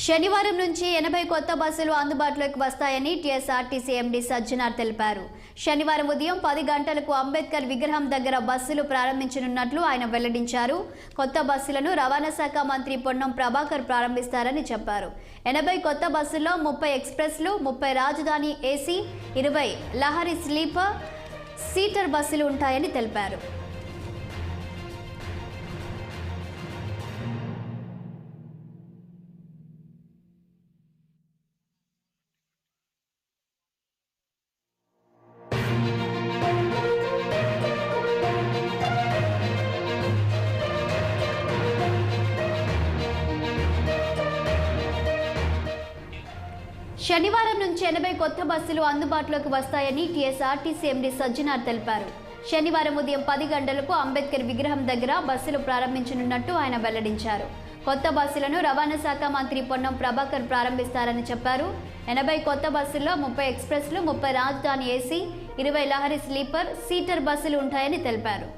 శనివారం నుంచి 80 కొత్త బస్సులు అందుబాటులోకి వస్తాయని టీఎస్ఆర్టీసీ ఎండీ సజ్జనార్ తెలిపారు. శనివారం ఉదయం 10 గంటలకు అంబేద్కర్ విగ్రహం దగ్గర బస్సులు ప్రారంభించనున్నట్లు ఆయన వెల్లడించారు. కొత్త బస్సులను రవాణా శాఖ మంత్రి పొన్నం ప్రభాకర్ ప్రారంభిస్తారని చెప్పారు. 80 కొత్త బస్సుల్లో 30 ఎక్స్ప్రెస్లు, 30 రాజధాని ఏసీ, 20 లహరి స్లీపర్ సీటర్ బస్సులు ఉంటాయని తెలిపారు. శనివారం నుంచి 80 కొత్త బస్సులు అందుబాటులోకి వస్తాయని టీఎస్ఆర్టీసీ ఎండీ సజ్జనార్ తెలిపారు. శనివారం ఉదయం 10 గంటలకు అంబేద్కర్ విగ్రహం దగ్గర బస్సులు ప్రారంభించనున్నట్టు ఆయన వెల్లడించారు. కొత్త బస్సులను రవాణా శాఖ మంత్రి పొన్నం ప్రభాకర్ ప్రారంభిస్తారని చెప్పారు. 80 కొత్త బస్సుల్లో 30 ఎక్స్ప్రెస్లు, 30 రాజధాని ఏసీ, 20 లహరి స్లీపర్ సీటర్ బస్సులు ఉంటాయని తెలిపారు.